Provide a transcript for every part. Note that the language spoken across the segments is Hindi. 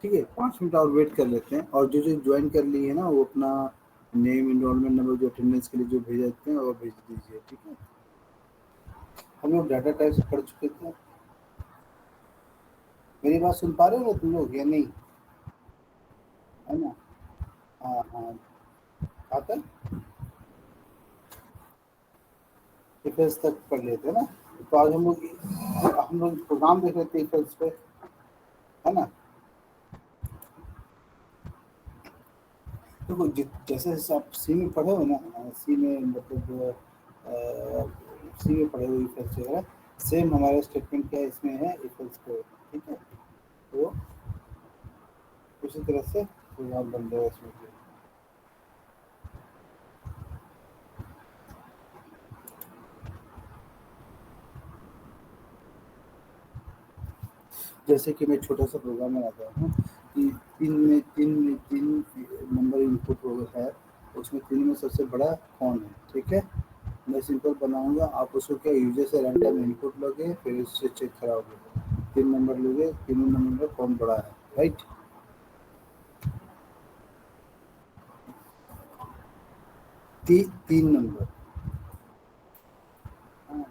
ठीक है, 5 मिनट और वेट कर लेते हैं, और जो जो ज्वाइन कर लिए है ना वो अपना नेम, इनरोलमेंट नंबर, जो अटेंडेंस के लिए जो भेज देते हैं, और भेज दीजिए। ठीक है, हम लोग डाटा टाइप से पढ़ चुके थे। मेरी बात सुन पा रहे हो तुम लोग या नहीं, है ना? हाँ हाँ, आता इफेक्ट्स तक पढ़ लेते हैं ना। तो आज हम लोग प्रोग्राम देख रहे थे इफेक्ट्स पे, है ना? देखो जैसे जैसे आप सी में पढ़े हो ना, सी में मतलब सी में पढ़े हुए इफेक्ट्स वगैरह, सेम हमारा स्टेटमेंट क्या इसमें है इफेक्ट्स पे। ठीक है, तो उसी तरह से प्रोग्राम बन रहा है इसमें भी। जैसे कि मैं छोटा सा प्रोग्राम बनाता हूँ कि तीन नंबर इनपुट है, उसमें तीन में सबसे बड़ा कौन है। ठीक है, मैं सिंपल बनाऊंगा, आप उसको क्या यूजर से रैंडम टाइम इनपुट लोगे, फिर उससे चेक कराओगे, 3 नंबर लोगे, तीनों नंबर में कौन बड़ा है। राइट, तीन नंबर। हाँ,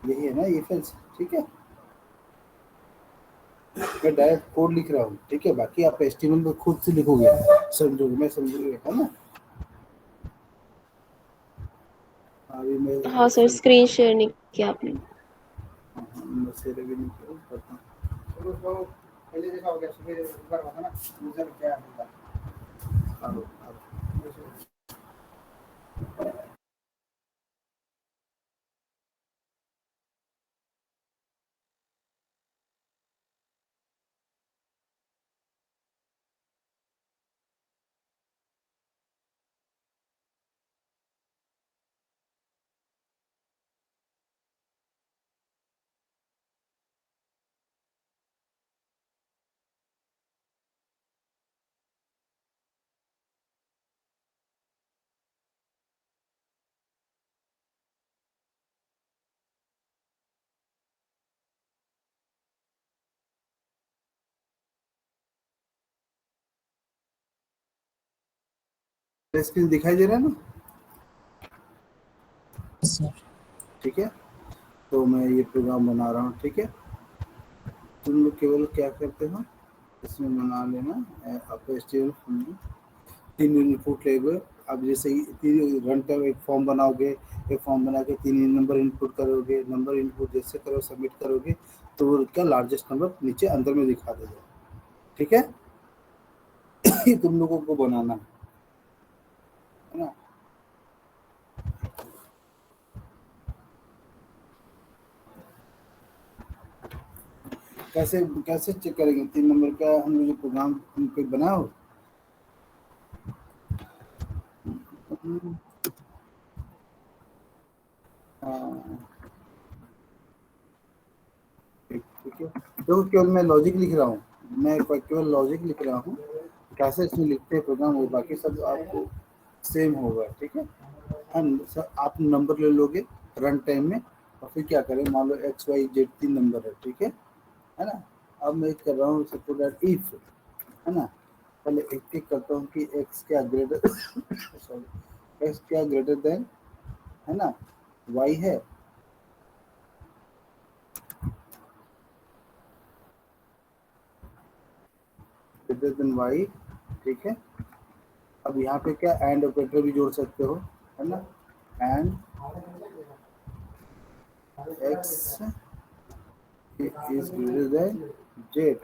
यही है ना ये फ्रेंड्स। ठीक है, मैं डायरेक्ट कोड लिख रहा हूँ। ठीक है, बाकी आप एस्टिमेट में खुद से लिखोगे, समझोगे, मैं समझोगे, है ना? अभी मैं हाँ सर, स्क्रीन शेयर नहीं किया आपने। मैं शेयर भी नहीं करता हूँ। चलो तो पहले देखा हो गया, सुबह एक बार होता ना यूजर क्या होता है। स्क्रीन दिखाई दे रहा है ना? सर ठीक है, तो मैं ये प्रोग्राम बना रहा हूँ। ठीक है, तुम लोग केवल क्या करते हो, इसमें बना लेना आपका स्टेल तीन इनपुट लेंगे। अब जैसे ही तीन रन टाइम एक फॉर्म बनाओगे, एक फॉर्म बना के तीन नंबर इनपुट करोगे, नंबर इनपुट जैसे करो सबमिट करोगे, तो वो क्या लार्जेस्ट नंबर नीचे अंदर में दिखा देगा। ठीक है, ये तुम लोगों को बनाना है ना? कैसे कैसे चेक करेंगे तीन नंबर का, हम लोग जो प्रोग्राम कोई बनाओ। हाँ, ठीक है, तो केवल मैं लॉजिक लिख रहा हूँ, मैं केवल लॉजिक लिख रहा हूँ। कैसे इसमें लिखते हैं प्रोग्राम, वो बाकी सब आपको सेम होगा। ठीक है, सर आप नंबर ले लोगे रन टाइम में, और फिर क्या करें, मान लो एक्स वाई जेड तीन नंबर है। ठीक है ना? अब मैं कर रहा हूँ सपोज दैट इफ, है ना? पहले एक एक करता हूँ कि एक्स क्या ग्रेटर सॉरी, एक्स क्या ग्रेटर देन, है ना, वाई है। Greater than Y. ठीक है, अब यहाँ पे क्या एंड ऑपरेटर भी जोड़ सकते हो, है ना? And x is greater than Z.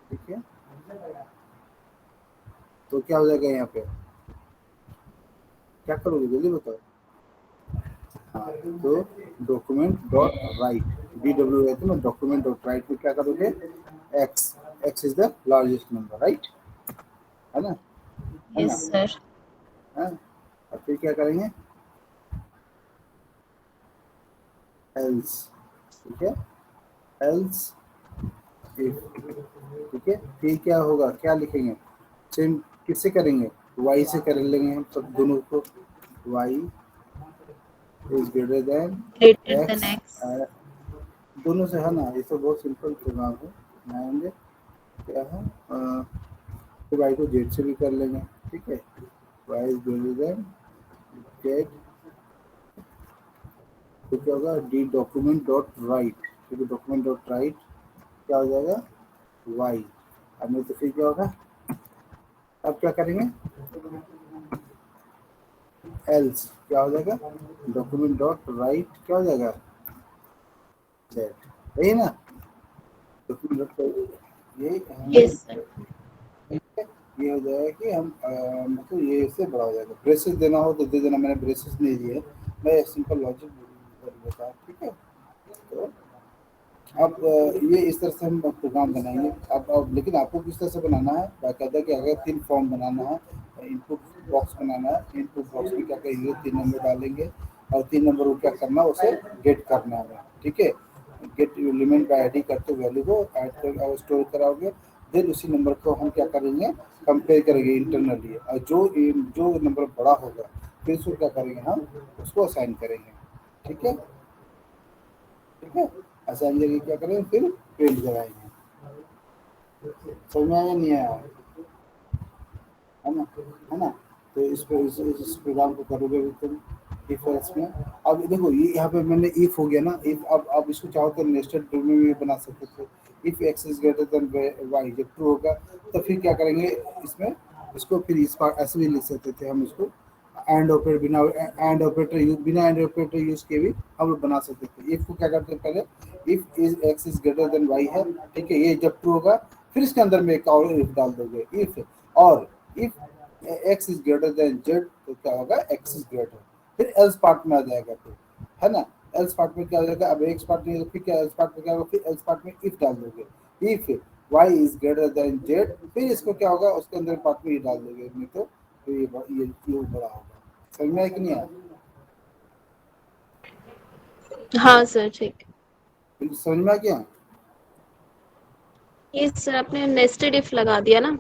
ठीक है, तो क्या हो जाएगा यहाँ पे, क्या करोगे जल्दी बताओ। हाँ, तो document dot right, D W है तो ना, डॉक्यूमेंट डॉट राइट में क्या करोगे, x, x is the largest number. Right, है ना? है यस ना? सर। हाँ, और फिर क्या करेंगे, एल्स। ठीक है, एल्स इफ। ठीक है, फिर क्या होगा, क्या लिखेंगे, सेम किससे करेंगे, y से कर लेंगे हम सब दोनों को, y is greater then greater than x, x. दोनों से है ना, ये तो बहुत सिंपल प्रोग्राम है। बनाएंगे क्या है, तो y को z से भी कर लेंगे, ठीक है, y is greater then z, तो क्या होगा डी डॉक्यूमेंट डॉट राइट, क्योंकि डॉक्यूमेंट डॉट राइट क्या हो जाएगा y, अब नहीं तो फिर क्या होगा, अब क्या करेंगे एल्स क्या हो जाएगा, डॉक्यूमेंट डॉट राइट क्या हो जाएगा z, यही ना, डॉक्यूमेंट डॉट ये Yes, sir. ये हो जाएगा कि हम मतलब ये इससे बड़ा हो जाएगा, ब्रेसेस देना हो तो दे देना, मैंने ब्रेसेस नहीं दिए, मैं सिंपल लॉजिक बता, ठीक है। तो अब ये इस तरह से हम प्रोग्राम बनाएंगे। अब लेकिन आपको किस तरह से बनाना है, बाकायदा कि अगर 3 फॉर्म बनाना है, इनपुट बॉक्स बनाना है, इनपुट बॉक्स में क्या करेंगे 3 नंबर डालेंगे और 3 नंबर को क्या करना है उसे गेट करना है, ठीक है, गेट एलिमेंट बाय आईडी करते वैल्यू को ऐड कर और स्टोर कराओगे, देन उसी नंबर को हम क्या करेंगे कंपेयर करेंगे इंटरनली, और जो नंबर बड़ा होगा फिर उसको क्या करेंगे हम उसको असाइन करेंगे, ठीक है, ठीक है, असाइन करके क्या करेंगे फिर प्रिंट कराएंगे, समझ में आया नहीं आया, है ना, है ना। तो इस प्रोग्राम को करोगे भी तुम इफ एल्स में। अब देखो ये यहाँ पे मैंने इफ हो गया ना, इफ अब इसको चाहो तो नेस्टेड डू में भी बना सकते थे, if X is greater than Y, जब ट्रू होगा तो फिर क्या करेंगे इसमें, इसको फिर इस बार ऐसे भी लिख सकते थे हम इसको, एंड ऑपरेटर बिना एंड ऑपरेटर यूज बिना एंड ऑपरेटर यूज के भी हम लोग बना सकते थे। इफ को क्या करते हैं पहले, if is X is greater than Y है, ठीक है, ये जब ट्रू होगा फिर इसके अंदर में एक और इफ डाल दोगे, इफ और if X is greater than Z तो क्या होगा एक्स इज ग्रेटर, फिर एल्स पार्ट में आ जाएगा, फिर है ना, एल्स पार्ट में क्या हो जाएगा, अब एक्स पार्ट में फिर क्या एल्स पार्ट में क्या होगा, फिर एल्स पार्ट में इफ डाल दोगे, if Y is greater than Z, फिर इसको क्या होगा उसके अंदर पार्ट में ये डाल दोगे, नहीं तो फिर ये बड़ा होगा, समझ में आया कि नहीं आया, हाँ सर, ठीक। समझ में आ गया। यस सर, आपने नेस्टेड इफ लगा दिया ना।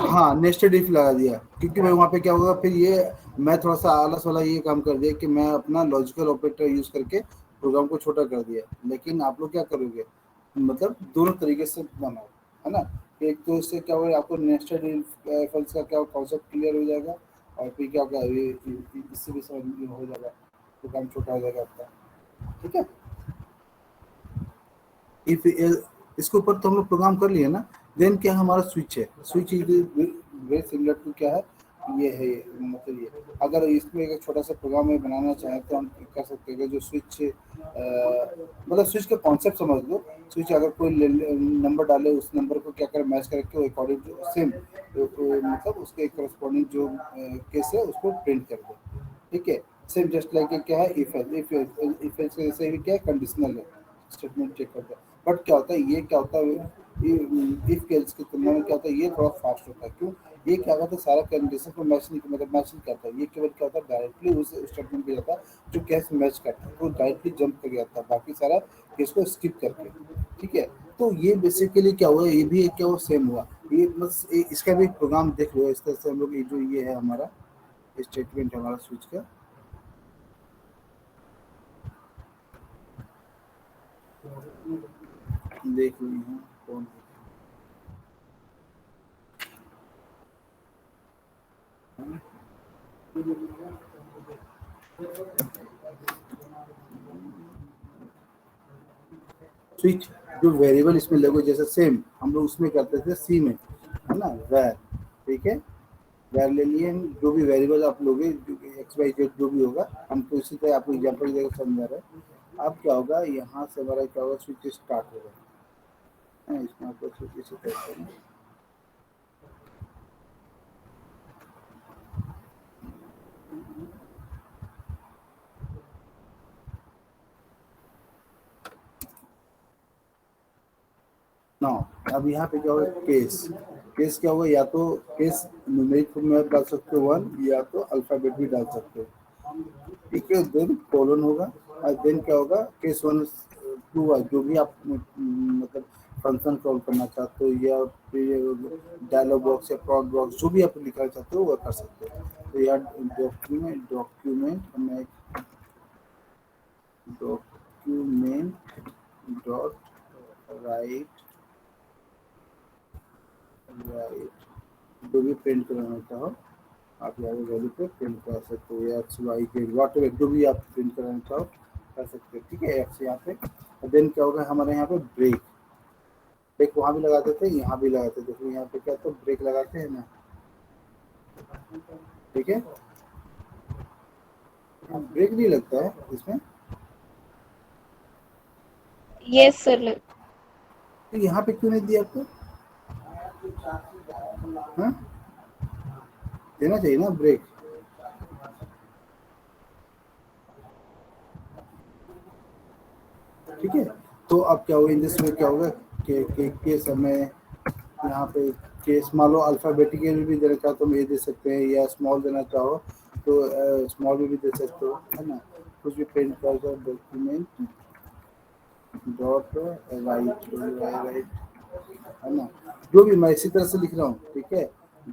हाँ नेस्टेड इफ लगा दिया, क्योंकि भाई वहाँ पे क्या होगा फिर ये, मैं थोड़ा सा आलस वाला ये काम कर दिया कि मैं अपना लॉजिकल ऑपरेटर यूज करके प्रोग्राम को छोटा कर दिया, लेकिन आप लोग क्या करोगे, मतलब दोनों तरीके से बनाओ, है ना, एक तो इससे क्या होगा आपको नेस्टेड इफ का क्या कॉन्सेप्ट क्लियर हो जाएगा, और फिर क्या होगा इससे भी समझ में हो जाएगा, प्रोग्राम छोटा हो जाएगा आपका, ठीक है। इफ इसके ऊपर तो हम लोग प्रोग्राम कर लिए ना, देन क्या हमारा स्विच है, switch is very similar to क्या है, ये है मतलब ये, अगर इसमें एक छोटा सा प्रोग्राम में बनाना चाहें तो हम कर सकते हैं, जो स्विच मतलब स्विच का कॉन्सेप्ट समझ लो, स्विच अगर कोई नंबर डाले उस नंबर को क्या करे मैच करके वो अकॉर्डिंग टू सेम मतलब उसके करस्पॉन्डिंग जो केस है उसको प्रिंट कर दो, ठीक है, सेम जस्ट लाइक क्या है इफ जैसे भी क्या है कंडीशनल है, स्टेटमेंट चेक करता है, बट क्या होता है ये क्या होता है, इफ केस की तुलना में क्या होता है ये थोड़ा फास्ट होता है, क्यों, ये क्या होता है सारा कंडीशन को मैच नहीं मतलब मैच नहीं करता, ये केवल क्या होता है डायरेक्टली उस स्टेटमेंट पे जाता है जो केस मैच करता है, तो डायरेक्टली जंप कर जाता है बाकी सारा केस को स्किप करके, ठीक है। तो ये बेसिकली क्या हुआ, ये भी एक क्या वो सेम हुआ, ये बस इसका भी प्रोग्राम देख लो, इस तरह से हम लोग जो ये है हमारा स्टेटमेंट हमारा स्विच का, देख ली है कौन, स्विच जो वेरिएबल इसमें लगो जैसे सेम हम लोग उसमें करते थे सी में, है ना, वैर, ठीक है, वैर ले लिए हम, जो भी वेरिएबल आप लोगे एक्स वाई जेड जो भी होगा, हम तो इसी तरह आपको एग्जाम्पल देकर समझा रहे हैं। अब क्या होगा यहाँ से हमारा क्या होगा स्विच स्टार्ट होगा, है इसमें आपको स्विच इसी तरह से ना। अब यहाँ पे क्या होगा केस, केस क्या होगा, या तो केस न्यूमेरिक फॉर्म में आप डाल सकते हो 1, या तो अल्फाबेट भी डाल सकते हो, ठीक है, देन कोलन होगा, और देन क्या होगा केस 1 2 जो भी आप मतलब फंक्शन कॉल करना चाहते हो या फिर डायलॉग बॉक्स या प्रॉम्प्ट बॉक्स जो भी आप लिखना चाहते हो वो कर सकते हो। तो यार डॉक्यूमेंट डॉक्यूमेंट मैं डॉक्यूमेंट डॉट राइट राइट जो भी प्रिंट कराना चाहो आप यहाँ पे वैल्यू पे प्रिंट करा सकते हो या एक्स वाई के वॉट एवर जो भी आप प्रिंट कराना चाहो कर सकते हो। ठीक है, एक्स यहाँ पे। और देन क्या होगा हमारे यहाँ पे ब्रेक, ब्रेक वहाँ भी लगा देते हैं यहाँ भी लगाते हैं। देखो यहाँ पे क्या तो ब्रेक लगाते हैं ना, ठीक है, ब्रेक नहीं लगता है इसमें। Yes sir. तो यहाँ पे क्यों नहीं दिया आपको? हाँ, देना चाहिए ना ब्रेक। ठीक है, तो अब क्या होगा इन दिस में क्या होगा कि समय यहाँ पे केस मान लो अल्फ़ाबेटिकली भी देना चाहो तो ये दे सकते हैं या स्मॉल देना चाहो तो स्मॉल में भी दे सकते हो, है ना। कुछ भी प्रिंट कर दो डॉक्यूमेंट डॉट राइट राइट, है ना, जो भी मैं इसी तरह से लिख रहा हूँ। ठीक है,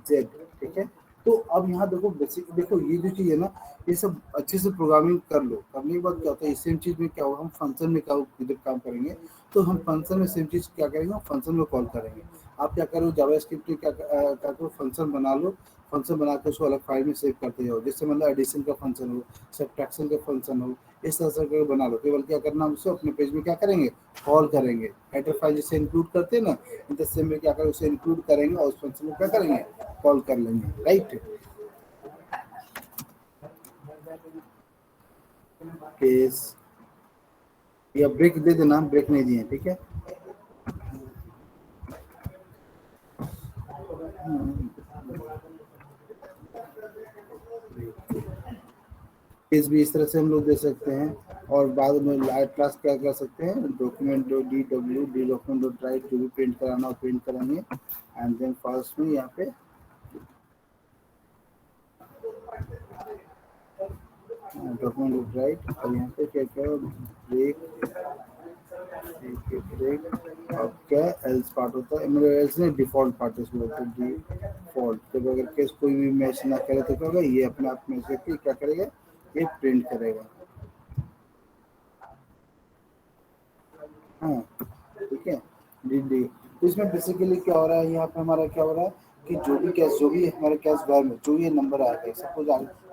जेड। ठीक है, तो अब यहाँ देखो बेसिक देखो ये जो चीज़ है ना ये सब अच्छे से प्रोग्रामिंग कर लो। करने के बाद क्या होता है सेम चीज़ में क्या होगा हम फंक्शन में क्या जब काम करेंगे तो हम फंक्शन में सेम चीज़ क्या करेंगे हम फंक्शन में कॉल करेंगे। आप क्या करो जावास्क्रिप्ट में क्या करो फंक्शन बना लो, फंक्शन बना के उसको अलग फाइल में सेव करते जाओ। जैसे मतलब एडिशन का फंक्शन हो, सब्ट्रैक्शन का फंक्शन हो, इस तरह से करके बना लो। केवल क्या करना हम उसको अपने पेज में क्या करेंगे कॉल करेंगे। हेडर फाइल जैसे इंक्लूड करते हैं ना इन द सेम में क्या करें उसे इंक्लूड करेंगे और उस फंक्शन में क्या करेंगे कॉल कर लेंगे। राइट, केस या ब्रेक दे देना, ब्रेक नहीं दिए। ठीक है, केस भी इस तरह से हम लोग दे सकते हैं। और बाद में लाइट क्लास क्या कर सकते हैं document dot D W D document dot right जो भी प्रिंट कराना हो प्रिंट करेंगे। एंड देन फर्स्ट में यहाँ पे डॉक्यूमेंट डॉट राइट और यहाँ पे क्या क्या ब्रेक ब्रेक और क्या एल्स पार्ट होता है मतलब एल्स नहीं डिफॉल्ट पार्ट इसमें होता है डिफॉल्ट। जब अगर केस कोई भी मैच ना करे तो क्या होगा ये अपने आप मैच करके क्या करेगा ये प्रिंट करेगा। हाँ, ठीक है, डी डी। तो इसमें बेसिकली क्या हो रहा है यहाँ पे हमारा क्या हो रहा है कि जो भी हमारे कैश बार में जो ये नंबर आएगा सपोज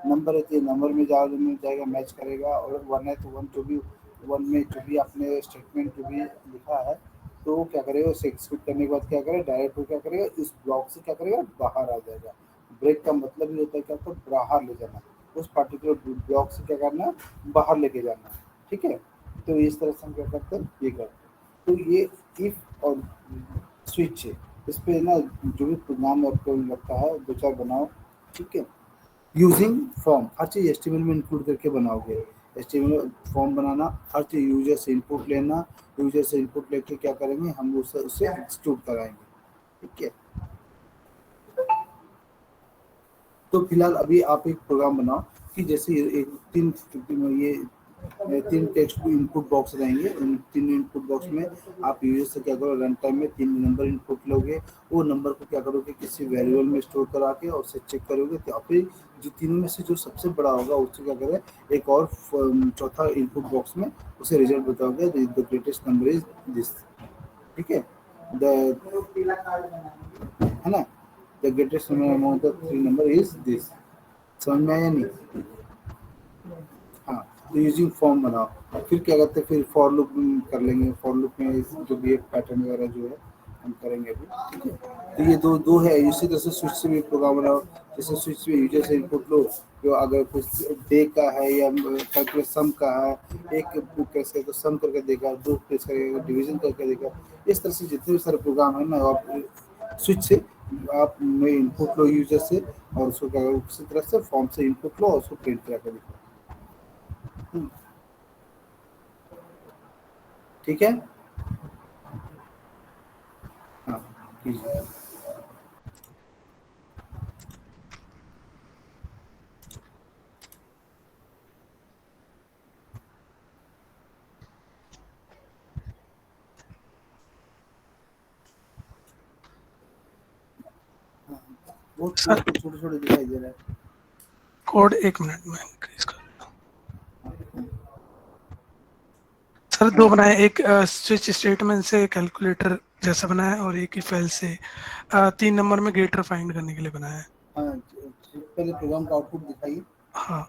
नंबर है तो ये नंबर में जाएगा मैच करेगा। और वन है तो वन जो भी वन में जो भी आपने स्टेटमेंट जो भी लिखा है तो वो क्या करेगा उसे एक्सिक्यूट करने के बाद क्या करेगा डायरेक्ट वो क्या करेगा इस ब्लॉक से क्या करेगा बाहर आ जाएगा। ब्रेक का मतलब ये होता है कि आपको बाहर ले जाना, उस पर्टिकुलर ब्लॉक से क्या करना बाहर लेके जाना। ठीक है, तो इस तरह से हम क्या करते हैं ये करते हैं। तो ये इफ और स्विच है इस पे ना जो भी प्रोग्राम आपको लगता है दो चार बनाओ। ठीक है, यूजिंग फॉर्म हर चीज़ एचटीएमएल में इंक्लूड करके बनाओगे। एचटीएमएल फॉर्म बनाना हर चीज़ यूजर से इनपुट लेना, यूजर से इनपुट लेके क्या करेंगे हम उससे एक्सक्यूट कराएंगे। ठीक है, तो फिलहाल अभी आप एक प्रोग्राम बनाओ कि जैसे एक तीन टेक्स्ट इनपुट बॉक्स रहेंगे। उन तीन इनपुट बॉक्स में आप यूजर से क्या करो रन टाइम में तीन नंबर इनपुट लोगे। वो नंबर को क्या करोगे किसी वेरिएबल में स्टोर करा के और उससे चेक करोगे तो फिर जो तीनों में से जो सबसे बड़ा होगा उससे क्या करें एक और चौथा इनपुट बॉक्स में उसे रिजल्ट बताओगे the greatest number is this. ठीक है, द है ना the greatest number among the three number is this. समझ में आया नहीं? हाँ, तो यूजिंग फॉर्म बनाओ फिर क्या करते हैं फिर फॉर लूप कर लेंगे। फॉर लूप में जो भी एक पैटर्न वगैरह जो है हम करेंगे अभी। ठीक है, तो ये दो दो है इसी तरह से स्विच से भी प्रोग्राम बनाओ। जैसे स्विच में यूजर से इनपुट लो जो अगर कुछ डे का है या कैलकुलेट सम का है एक कैसे तो सम करके देगा दो प्रेस करेगा डिवीजन करके देगा। इस तरह से जितने भी सारे प्रोग्राम है ना आप स्विच से आप में इनपुट लो यूजर से और उसको क्या करो उसी तरह से फॉर्म से इनपुट लो और उसको प्रिंट करा कर दिखाओ। ठीक है, हाँ कीजिए। बहुत सर कोड छोटे छोटे दिखाई दे रहा है। कोड 1 मिनट में इंक्रीज कर। सर दो बनाए, एक स्विच स्टेटमेंट से कैलकुलेटर जैसा बनाया है और एक इफ एल्स से 3 नंबर में गेटर फाइंड करने के लिए बनाया है। हाँ, पहले प्रोग्राम का आउटपुट दिखाइए। हाँ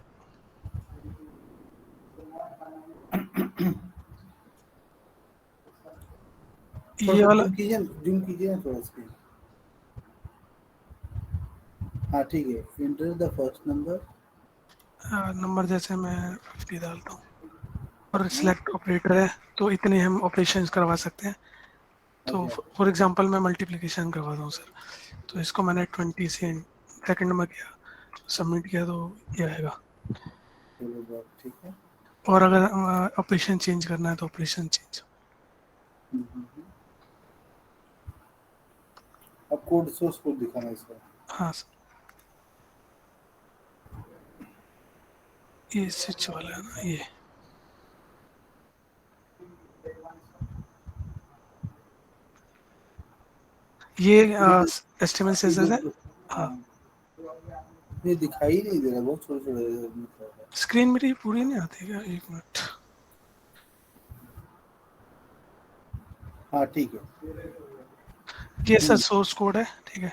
थोड़ा ये सा वाला जूम कीजिए ना थोड़ा स्क्रीन। हाँ ठीक है, enter the first number. Number जैसे मैं 50 डालता हूँ और सिलेक्ट ऑपरेटर है, तो इतने हम ऑपरेशंस करवा सकते हैं। तो अच्छा, फॉर एग्जांपल मैं मल्टीप्लिकेशन करवाता हूँ सर, तो इसको मैंने 20 से सेकंड में किया, सबमिट किया तो ये आएगा। चलो बात ठीक है। और अगर ऑपरेशन चेंज करना है तो ऑपरेशन चेंज। हम्म। अब कोड सोर्स कोड दिखाना है इसका। हाँ सर, ये स्विच वाला है ना ये एस्टिमेट से ये है। जो हाँ हाँ, ये दिखाई नहीं दे रहा, बहुत छोटे छोटे। स्क्रीन मेरी पूरी नहीं आती क्या, 1 मिनट। हाँ ठीक है। ये सर सोर्स कोड है, ठीक है।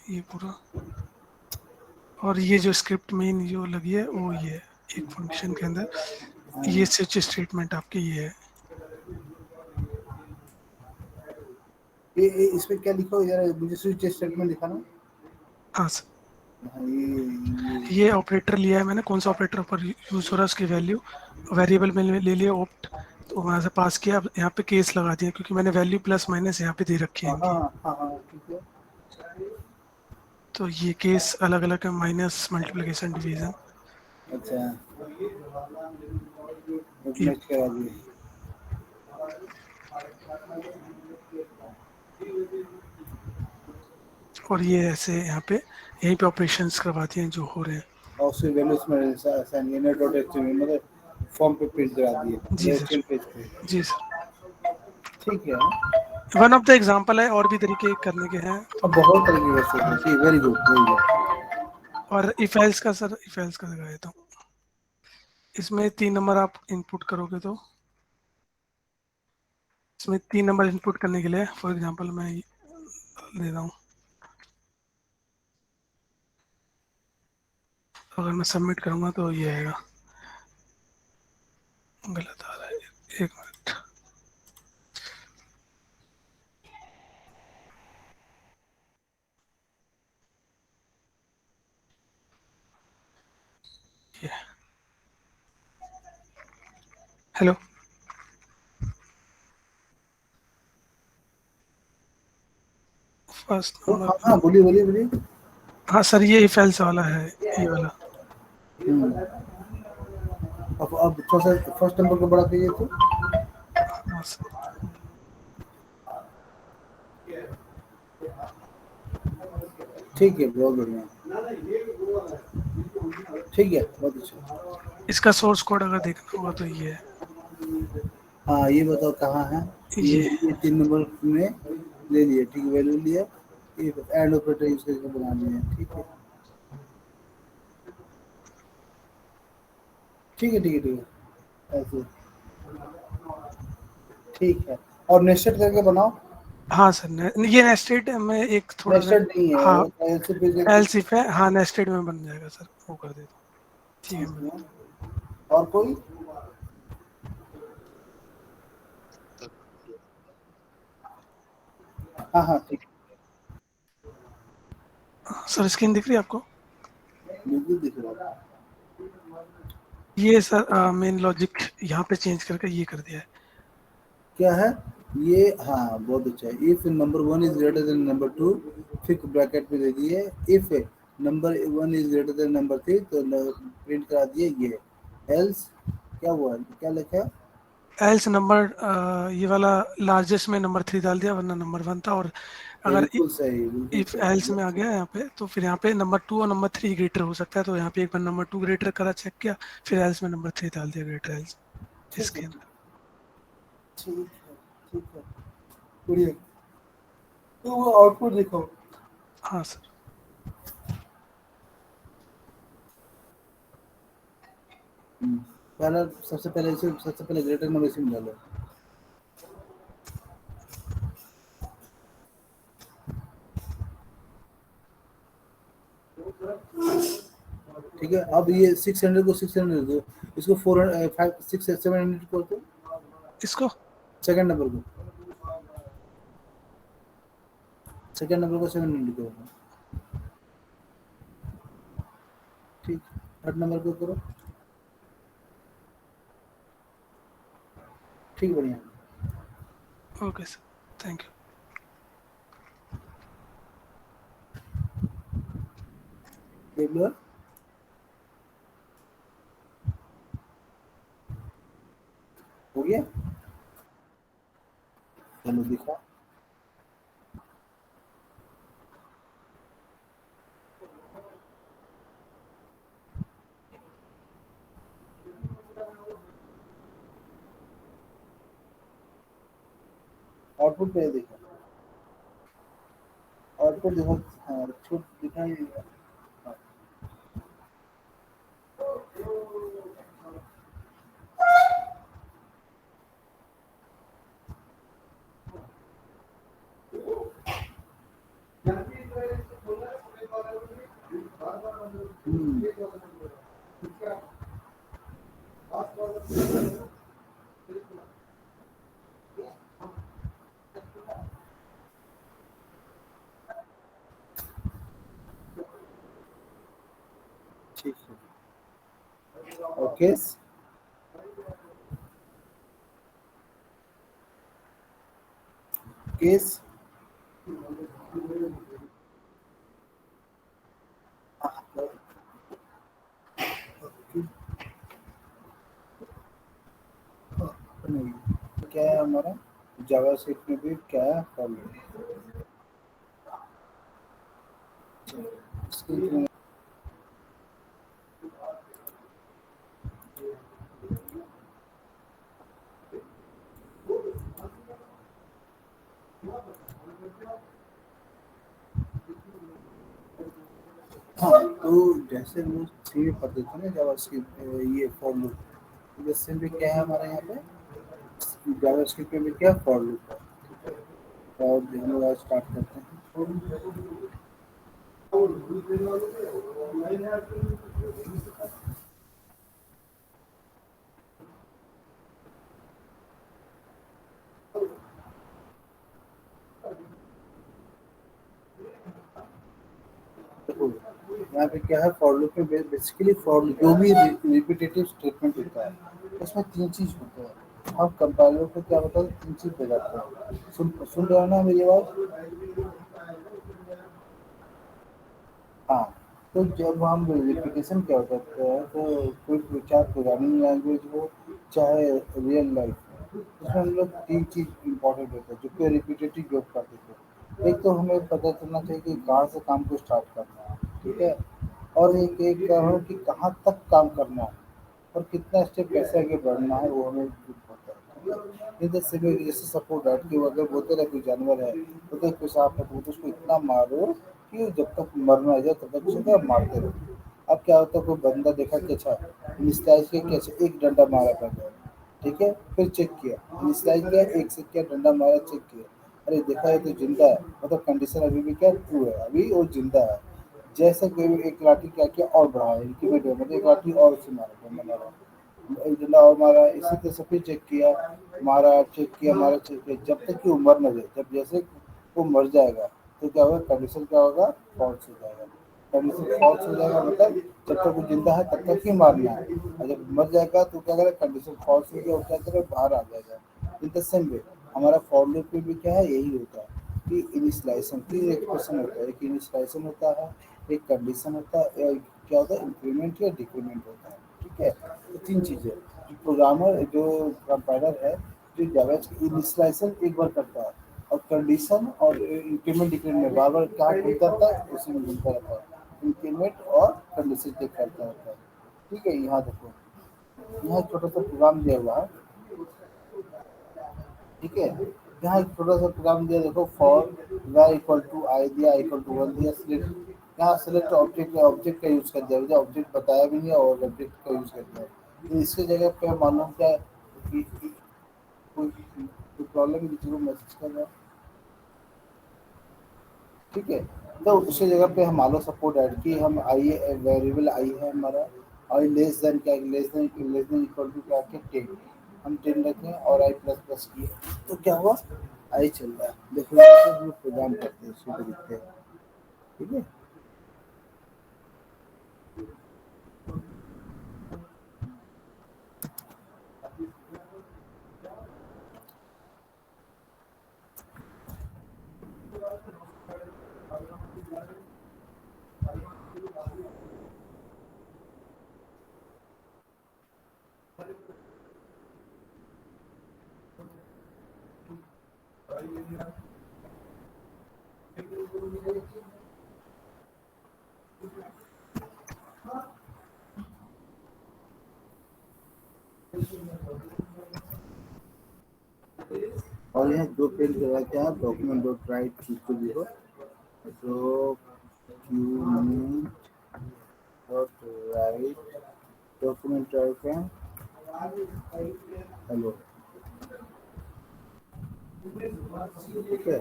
ये पूरा, और ये जो स्क्रिप्ट मेन जो लगी है वो ये है, एक फंक्शन के अंदर ये स्विच स्टेटमेंट आपके ये है। ये इसमें क्या लिखा हो, जरा मुझे स्विच स्टेटमेंट दिखाना। हाँ सर, हाँ, ये ये ऑपरेटर लिया है मैंने, कौन सा ऑपरेटर पर यूज हो रहा है उसकी वैल्यू, वेरिएबल में ले लिया ऑप्ट, तो वहाँ से पास किया। अब यहाँ पे केस लगा दिया क्योंकि मैंने वैल्यू प्लस माइनस यहाँ पे दे रखी है हाँ हाँ इनकी। हाँ हाँ ठीक है। तो ये केस अलग अलग है, माइनस, मल्टीप्लिकेशन, डिवीजन। अच्छा, ये नेक्स्ट करा दिए। और ये ऐसे यहाँ पे यहीं पे ऑपरेशंस करवा दिए हैं जो हो रहे हैं। और उसके वैल्यूज में असाइन ये नेट डॉट एचटीएमएल मतलब फॉर्म पे प्रिंट करा दिए, जी मतलब सर, एचटीएमएल पेज पे। जी सर। ठीक है। वन ऑफ द एग्जाम्पल है, और भी तरीके करने के हैं अब तो। बहुत तरह की वैसे ठीक, वेरी गुड वेरी गुड। और इफ एल्स का सर, इफ एल्स का दिखा देता हूँ। इसमें 3 नंबर आप इनपुट करोगे तो, इसमें 3 नंबर इनपुट करने के लिए फॉर एग्जांपल मैं ये दे रहा हूँ, अगर मैं सबमिट करूँगा तो ये आएगा, गलत आ रहा है, 1 मिनट। ये हेलो, फर्स्ट तो नंबर। हाँ हाँ, बोलिए बोलिए बोलिए। हाँ सर, ये इफ एल्स वाला है, ये वाला। हम्म। अब थोड़ा सा फर्स्ट नंबर को बड़ा करिए तो। हाँ सर, ठीक है, बहुत बढ़िया। ठीक है, बहुत अच्छा। इसका सोर्स कोड अगर देखना होगा तो ये है, हाँ ये बताओ कहाँ है। ये ये 3 नंबर में ले लिए, ठीक है, वैल्यू लिया। ये एंड ऑपरेटर यूज करके बना लिए, ठीक है। ठीक है ठीक है ठीक है, ऐसे ठीक है। और नेस्टेड करके बनाओ। हाँ सर ये नेस्टेड में एक थोड़ा सा। नेस्टेड नहीं है, हाँ वो ऐसे पेज एल्स इफ है, हाँ नेस्टेड में बन जाएगा सर, वो कर देता हूँ। ठीक है मैं। और कोई। हाँ हाँ ठीक सर स्क्रीन दिख रही है आपको? है, बिल्कुल दिख रहा है। ये सर मेन लॉजिक यहाँ पे चेंज करके ये कर दिया है। क्या है ये? हाँ बहुत अच्छा है। If number one is greater then number two, फिर ब्रैकेट में दे दिए। If number one is greater then number three, तो प्रिंट करा दिए ये। एल्स क्या हुआ, क्या लिखा है? एल्स नंबर, ये वाला लार्जेस्ट में नंबर 3 डाल दिया, वरना नंबर 1 था। और अगर बिल्कुल सही, बिल्कुल इफ सही, एल्स बहुत में आ सही। गया यहाँ पे, तो फिर यहाँ पे नंबर 2 और नंबर 3 ग्रेटर हो सकता है, तो यहाँ पे एक बार नंबर 2 ग्रेटर करा, चेक किया, फिर एल्स में नंबर 3 डाल दिया, ग्रेटर एल्स ठीक है इसके अंदर। ठीक है ठीक है, बढ़िया। तो वो आउटपुट देखो। हाँ सर, पहला सबसे पहले ग्रेटर नोवेशन डालो। ठीक है, अब ये 600 को 600 दो, इसको 400 5 6 700 कर दो। इसको सेकंड नंबर को, सेकंड नंबर को 700 करो। ठीक, थर्ड नंबर को करो। ठीक, बढ़िया। Okay sir, thank you. देख लो, हो गया। चलो दिखा। आउटपुट पे देखो, आउटपुट देखो। हाँ, छूट दिखाई देगा। हाँ। हम्म, ठीक है। Okay, case. नहीं, क्या है हमारा जावास्क्रिप्ट में भी क्या है फॉलो। हाँ, तो जैसे वो थ्री में पढ़ते थे ना जावास्क्रिप्ट, ये फॉर लूप, तो जैसे भी क्या है हमारे यहाँ पे जावास्क्रिप्ट में भी क्या फॉर लूप है। ठीक है, और हम लोग स्टार्ट करते हैं। देखो, यहाँ पे क्या है फॉर लूप में बेसिकली फॉर जो भी रिपीटेटिव स्टेटमेंट होता है उसमें तीन चीज होते हैं। हम कंपाइलर को क्या बताओ, तीन चीज बताते हैं। सुन सुन रहे हो ना मेरी आवाज? हाँ, तो जब हम रिपीटेशन क्या होता है, तो कोई चाहे प्रोग्रामिंग लैंग्वेज हो चाहे रियल लाइफ हो, उसमें हम लोग तीन चीज इम्पोर्टेंट होता है जो कि रिपीटेटिव जॉब करते थे। एक तो हमें पता चलना चाहिए कि कहाँ से काम को स्टार्ट करना है, ठीक है, और एक एक का हो कि कहाँ तक काम करना है और कितना स्टेप कैसे आगे बढ़ना है, वो हमें पता है। ठीक है, जैसे जैसे सपोर्ट है कि वो अगर बोलते रहे कोई जानवर है तो कोई पेशाब है तो उसको इतना मारो कि जब तक मर ना जाए तब तक उसे क्या मारते रहो। अब क्या होता है, कोई बंदा देखा कि अच्छा मिसलाइज के कैसे एक डंडा मारा पहले, ठीक है, फिर चेक किया, मिसलाइज किया, एक से किया, डंडा मारा, चेक किया, अरे देखा ये तो जिंदा है, मतलब कंडीशन अभी भी क्या ट्रू है, अभी वो जिंदा है। जैसे कोई एक लाठी क्या किया और बढ़ाया, इंक्रीमेंट मतलब एक लाठी और उसे मारा, डंडा मारा, एक डंडा और मारा, इसी तरह से फिर चेक किया, मारा, चेक किया, मारा, चेक किया, जब तक कि वो मर न जाए। जब जैसे वो मर जाएगा तो क्या होगा, कंडीशन क्या होगा, फॉल्स हो जाएगा। कंडीशन फॉल्स हो जाएगा मतलब जब तक वो जिंदा है तब तक ही मारना है, और जब मर जाएगा तो क्या करेगा, कंडीशन फॉल्स हो गया, वो क्या करेगा, बाहर आ जाएगा। इन द सेम वे हमारा फॉर लूप में भी क्या है, यही होता है कि इनिशियलाइजेशन तीन एक्सप्रेशन होता है, एक इनिशियलाइजेशन होता है, एक कंडीशन होता है, एक क्या होता है, इंक्रीमेंट या डिक्रीमेंट होता है। ठीक है, तो तीन चीजें जो प्रोग्रामर जो कंपाइलर है जो जावा की इनिशियलाइजेशन एक बार करता है और कंडीशन और इंक्रीमेंट डिक्रीमेंट बार बार क्या ढूंढता रहता है, उसी में ढूंढता रहता है, इंक्रीमेंट और कंडीशन चेक करता रहता है। ठीक है, यहाँ देखो, यहाँ एक छोटा सा प्रोग्राम दिया हुआ है। ठीक है, यहाँ एक छोटा सा प्रोग्राम दिया, देखो फॉर y इक्वल टू आई दिया, i इक्वल टू 1 दिया, सिलेक्ट, यहाँ सिलेक्ट ऑब्जेक्ट, ऑब्जेक्ट का यूज कर दिया, मुझे ऑब्जेक्ट बताया भी नहीं और ऑब्जेक्ट का यूज कर दिया। इसकी जगह पे मालूम क्या कोई प्रॉब्लम जरूर मैसेज कर रहा है, ठीक है। तो उसकी जगह पे हम आलो सपोर्ट ऐड की, हम आई वेरिएबल आई है हमारा, आई लेस देन क्या, लेस देन इक्वल टू क्या के 10, हम 10 रखें और आई प्लस प्लस किए तो क्या हुआ, आई चल रहा है। देखो हम प्रोग्राम करते हैं इसको लिखते हैं, ठीक है। और यहाँ दो प्रिंट करा क्या, डॉक्यूमेंट डॉट राइट को zero document dot right, document right क्या, हेलो, ठीक है।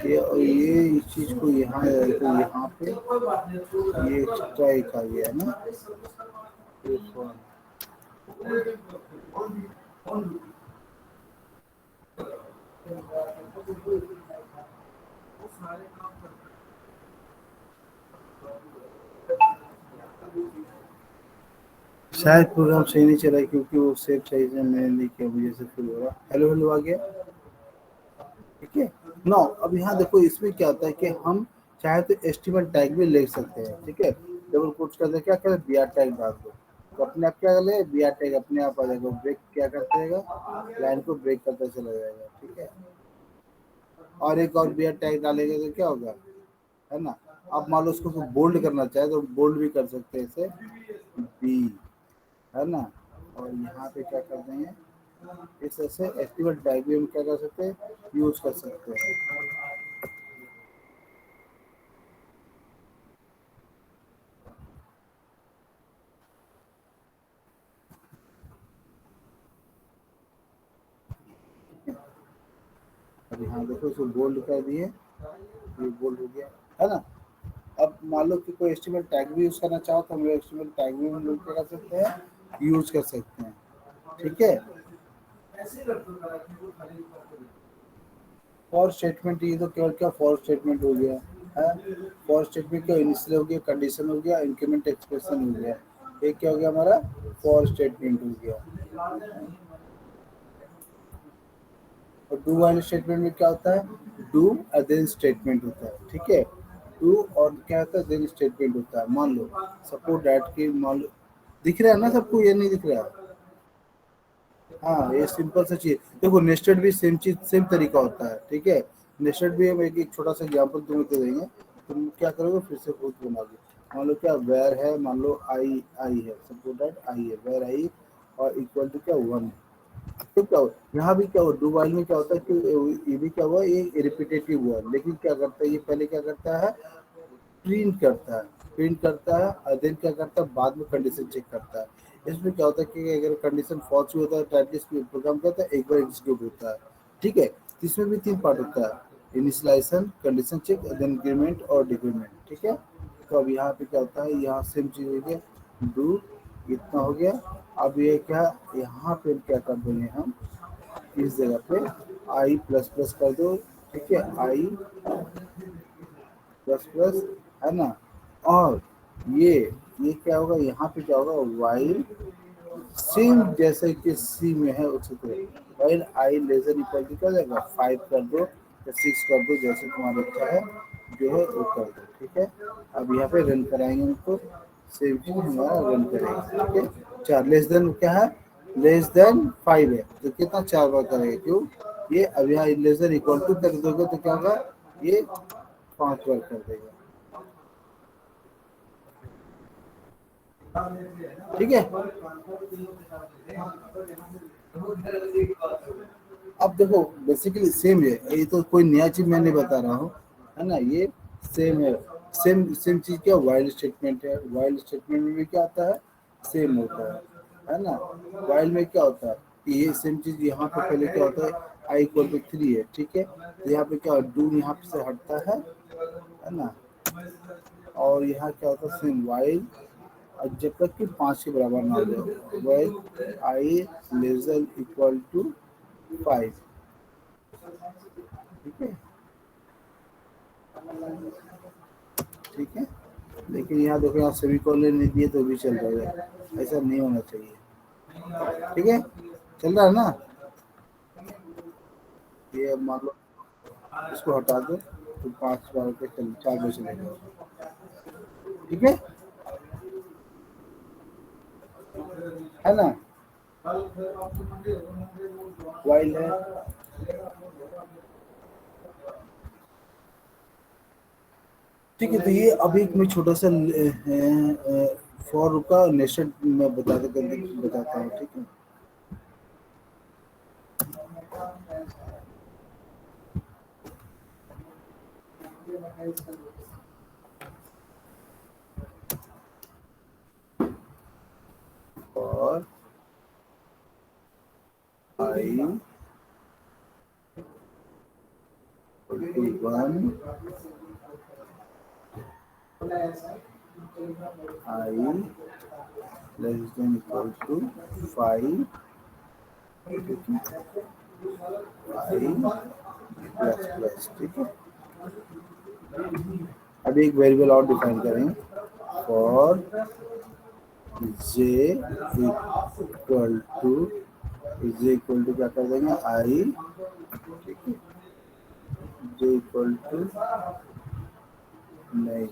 ये इस चीज को यहाँ तो यहाँ पे ये एक्स्ट्रा एक आ गया है ना, शायद प्रोग्राम सही नहीं चला क्योंकि वो सेव सही से मैंने नहीं किया, वजह से फिर हो रहा हेलो हेलो आ गया, ठीक है। नो अब यहाँ देखो इसमें क्या होता है कि हम चाहे तो एचटीएमएल टैग भी ले सकते हैं, ठीक है। डबल कोट्स करते क्या करें, बीआर टैग डाल दो तो अपने आप क्या कर ले, बीआर टैग अपने आप आ जाएगा, ब्रेक क्या करते रहेगा, लाइन को ब्रेक करता चला जाएगा, ठीक है। और एक और बीआर टैग डालेंगे तो क्या होगा, है ना। आप मान लो उसको बोल्ड करना चाहे तो बोल्ड भी कर सकते हैं इसे, बी, है ना। और यहाँ पे क्या कर देंगे, इस ऐसे एचटीएमएल टैग भी हम क्या कर सकते हैं, यूज कर सकते हैं। अब यहाँ देखो इसको बोल्ड कर दिए, ये बोल्ड हो गया, है ना। अब मान लो कि कोई एचटीएमएल टैग भी यूज करना चाहो तो हम एचटीएमएल टैग भी हम लोग क्या कर सकते हैं, यूज कर सकते हैं, ठीक है। फॉर स्टेटमेंट, ये तो केवल क्या फॉर स्टेटमेंट हो गया है, फॉर स्टेटमेंट क्या इनिशियल हो गया, कंडीशन हो गया, इंक्रीमेंट एक्सप्रेशन हो गया, ये क्या हो गया हमारा फॉर स्टेटमेंट हो गया। और डू वाइल स्टेटमेंट में क्या होता है, डू और देन स्टेटमेंट होता है, ठीक है। डू और क्या होता है, देन स्टेटमेंट होता है। मान लो सपोज डैट की, मान लो दिख रहा है ना सबको, ये नहीं दिख रहा है, हाँ ये सिंपल सा चीज। देखो नेस्टेड भी सेम चीज सेम तरीका होता है, ठीक है। नेस्टेड भी हम एक छोटा सा एग्जांपल तुम्हें दे देंगे, तुम क्या करोगे फिर से खुद बनाओगे। मान लो क्या वेयर है, मान लो आई आई है, सपोज दैट आई है, वेयर आई और इक्वल टू क्या 1, तो क्या हो यहाँ भी क्या हो, डू वाइल में क्या होता है कि ये भी क्या हुआ, ये रिपीटेटिव हुआ, लेकिन क्या करता है ये पहले क्या करता है, प्रिंट करता है, प्रिंट करता है और देन क्या करता है, बाद में कंडीशन चेक करता है। इसमें क्या होता है कि अगर कंडीशन फॉल्स भी होता है तो एटलीस्ट प्रोग्राम करता है एक बार एग्जीक्यूट होता है, ठीक है। इसमें भी 3 पार्ट होता है, initialization, condition check, then increment और डिक्रीमेंट, ठीक है। तो अब यहाँ पे क्या होता है, यहाँ सेम चीज हो गया, डू इतना हो गया। अब ये क्या, यहाँ पे क्या कर देंगे हम, इस जगह पे आई प्लस प्लस कर दो, ठीक है, आई प्लस प्लस, है ना। और ये क्या होगा, यहाँ पे क्या होगा, वाइल सेम जैसे कि सी में है उसी तरह, while I lesser equal to क्या जाएगा 5 कर दो या 6 कर दो, जैसे तुम्हारी इच्छा है जो है वो कर दो, ठीक है। अब यहाँ पे रन कराएंगे उनको, सेम चीज हमारा रन करेंगे, ठीक है। 4 लेस देन क्या है, लेस देन 5 है तो कितना 4 बार करेगा, क्यों ये अब यहाँ लेस देन इक्वल टू कर दोगे तो क्या होगा, ये 5 बार कर देगा, ठीक है। अब देखो बेसिकली सेम है, ये तो कोई नया चीज मैं नहीं बता रहा हूँ, है ना, ये सेम है। सेम सेम चीज क्या वाइल स्टेटमेंट है, वाइल स्टेटमेंट में भी क्या आता है, सेम होता है ना। वाइल में क्या होता है, ये सेम चीज यहाँ पे पहले क्या होता है, आई इक्वल टू 3 है, ठीक है, तो यहाँ पे क्या डू यहाँ पे से हटता है ना, और यहाँ क्या होता है सेम वाइल, और जब तक कि 5 के बराबर ना हो जाए, while I lesser equal to 5, ठीक है, ठीक है। लेकिन यहाँ देखो, यहाँ सभी कॉलेज नहीं दिए तो भी चल जाएगा, ऐसा नहीं होना चाहिए, ठीक है, चल रहा है ना। ये अब मान लो इसको हटा दो तो 5 बार पे चल 4 बजे चलेगा, ठीक है ना, वाइल है। ठीक है, तो ये अभी एक मैं छोटा सा फॉर का नेशन मैं बताता हूँ, ठीक है। और I 1 I less than equal to 5, I plus plus, ठीक है। अभी एक वेरिएबल और डिफाइन करेंगे, फॉर जे इक्वल टू क्या कर देंगे, आई, ठीक है, जे इक्वल टू नहीं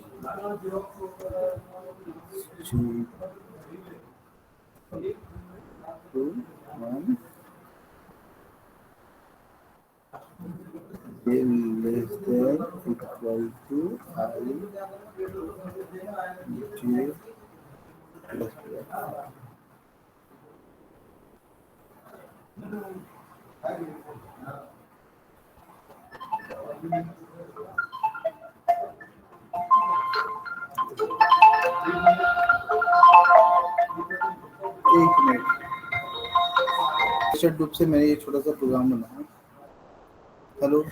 to 1 J less than equal to I J plus plus. एक मिनट, ग्रुप से मैंने ये छोटा सा प्रोग्राम बनाया। हेलो,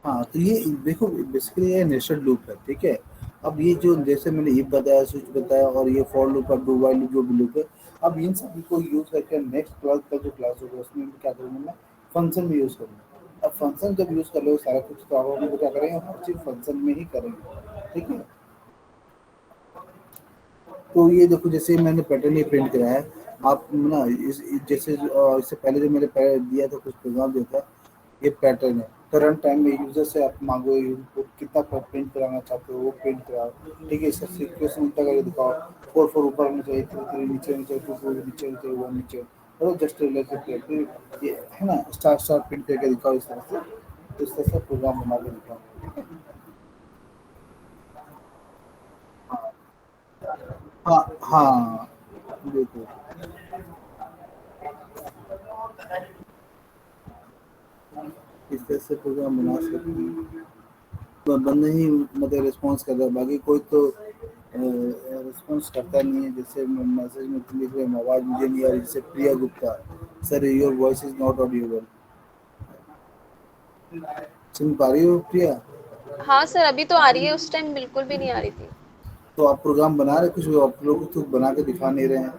हाँ, तो ये देखो बेसिकली ये नेस्टेड लूप है, ठीक है। अब ये जो जैसे मैंने इफ बताया, स्विच बताया, और ये फॉर लूप और डू व्हाइल लूप जो भी लूप है, अब इन सभी को यूज करके नेक्स्ट क्लास का जो क्लास होगा उसमें भी क्या करूँगा मैं, फंक्शन में यूज करूँगा। अब फंक्शन जब यूज कर लो सारा कुछ, तो आप लोग क्या करेंगे, हर चीज फंक्शन में ही करेंगे, ठीक है। तो ये देखो, जैसे मैंने पैटर्न ये प्रिंट कराया है, आप ना जैसे इससे पहले जो मैंने दिया था कुछ प्रोग्राम दिया था, ये पैटर्न है। करंट टाइम में यूजर से आप मांगो इनको कितना प्रिंट कराना चाहते हो वो प्रिंट कराओ, ठीक है। इसका सिक्वेंस उल्टा करके दिखाओ, 4 ऊपर होना चाहिए, 3 नीचे होना चाहिए, 2 नीचे होना चाहिए, 1 नीचे, और जस्ट रिलेटेड ये है ना, स्टार स्टार प्रिंट करके दिखाओ इस तरह से, तो इस तरह से प्रोग्राम बना के दिखाओ, ठीक है। हाँ हाँ, बिल्कुल इस तरह से प्रोग्राम बना सकते हैं। बंदा ही मतलब रिस्पॉन्स कर रहा है, बाकी कोई तो रिस्पॉन्स करता नहीं है। जैसे मैसेज में लिख रहे हैं आवाज़ मुझे नहीं आ रही, जैसे Priya Gupta, sir your voice is not audible. सुन पा रही हो प्रिया? हाँ सर, अभी तो आ रही है, उस टाइम बिल्कुल भी नहीं आ रही थी। तो आप प्रोग्राम बना रहे, कुछ आप लोग तो बना के दिखा नहीं रहे हैं।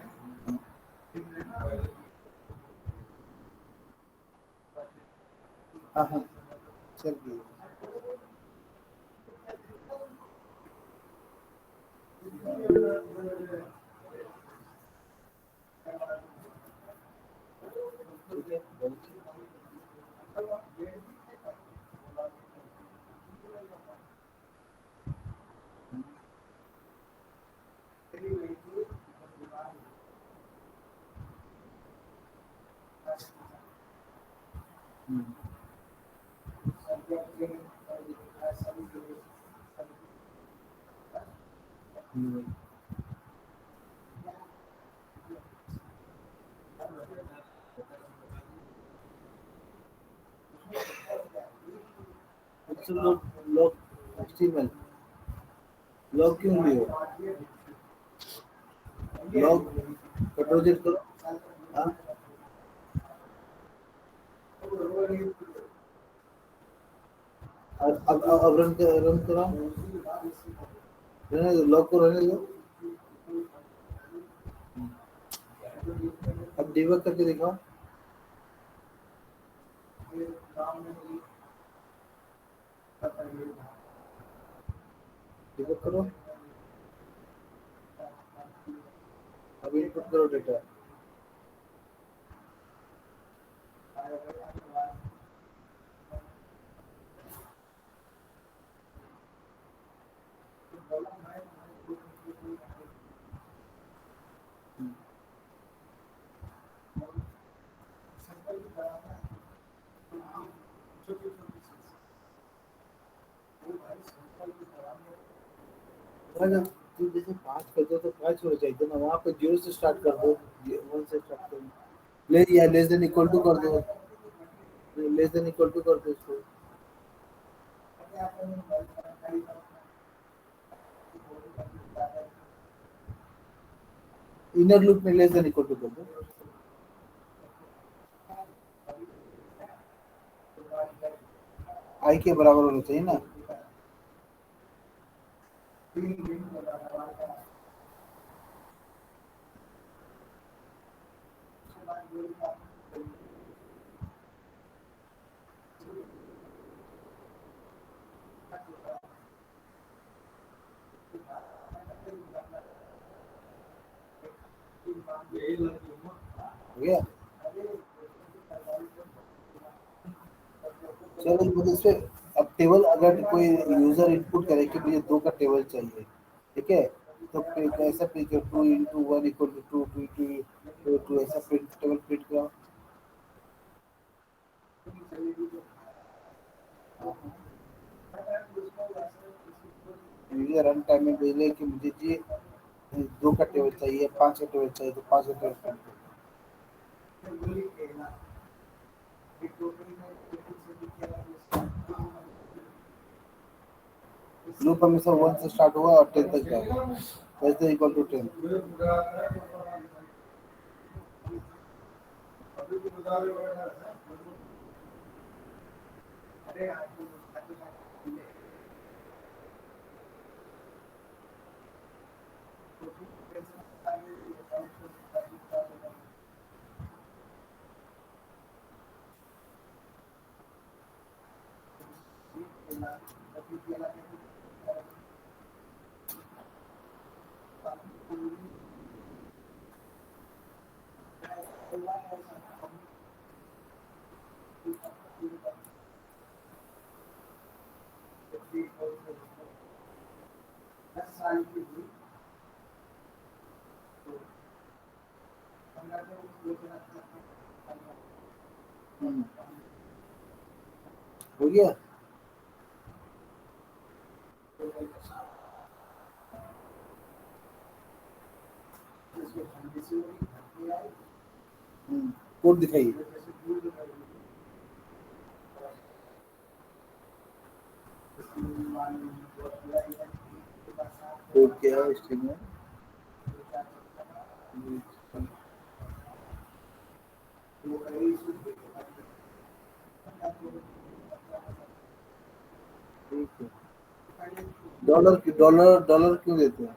हाँ हाँ, चल रही है। कुछ लोग HTML लॉग क्यों लियो? लॉग का प्रोजेक्ट करो। हाँ अब रन कराओ, रहने दो, लॉग को रहने दो। अब डिबग करके दिखाओ। डिबग करो, अब इनपुट करो डेटा। अगर तू जैसे 5 करते हो तो 5 होना चाहिए ना, वहाँ पे 0 से स्टार्ट कर दो, 1 से स्टार्ट कर दो, ले या लेस देन इक्वल टू कर दो, लेस देन इक्वल टू कर दो इसको। इनर लूप में लेस देन इक्वल टू कर दो। आई के बराबर होना चाहिए ना। हो गया। चलो मुझे इस पे अब टेबल, अगर कोई यूजर इनपुट करे कि मुझे 2 का टेबल चाहिए, ठीक है, तो फिर ऐसा प्रिंट कर 2 into 1 equal to 2, 2 into 2, ऐसा प्रिंट टेबल प्रिंट कराओ। यूजर रन टाइम में भेजे कि मुझे जी 2 का टेबल चाहिए, 5 का टेबल चाहिए, तो 5 का टेबल प्रिंट करो। लूप हमेशा 1 से स्टार्ट हुआ और 10 तक जाएगा, वैसे इक्वल टू 10। हो गया। कोड दिखाइए। कोड क्या है स्ट्रिंग में? ठीक है। डॉलर डॉलर क्यों देते हैं?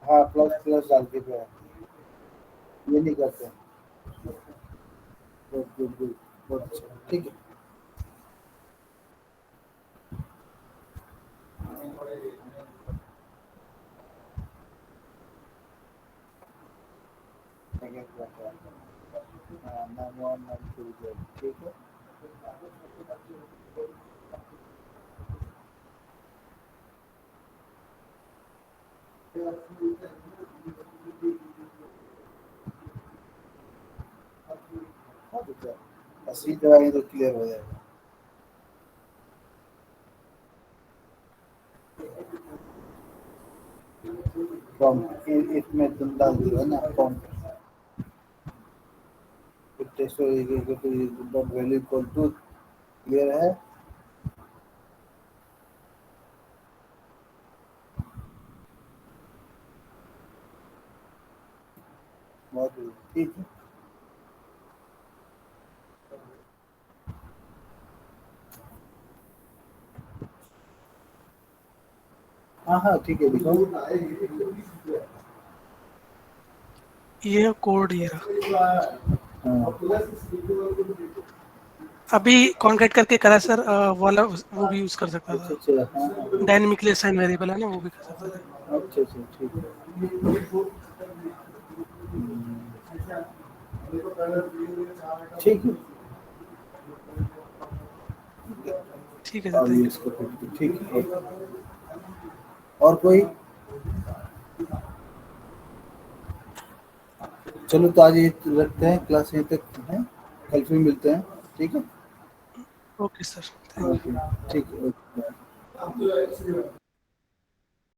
हाँ, प्लस प्लस डाल के पे ये नहीं करते हैं। गुड गुड गुड, बहुत अच्छा, ठीक है। हाँ, नाम 1 नाम 2 ठीक है। अस्सी दवाई तो क्लियर हो जाएगा। प्रॉम्प्ट इसमें तुम डाल दिया है ना prompt test dot value equal to clear है। बहुत ठीक है। हाँ हाँ ठीक है दिखाओ। ये कोड ये रहा। हाँ अभी कॉन्केट करके करा सर, वाला वो भी यूज कर सकता अच्छा था। अच्छा हाँ डायनेमिकली असाइन वेरिएबल है ना, वो भी कर सकता था। अच्छा अच्छा ठीक है। ठीक है ठीक है सर, और ये थैंक इसको ठीक है। और कोई? चलो तो आज ये रखते हैं, क्लास यहीं तक है, कल फिर मिलते हैं। ठीक है you. Okay sir, thank you. Okay ठीक है ओके।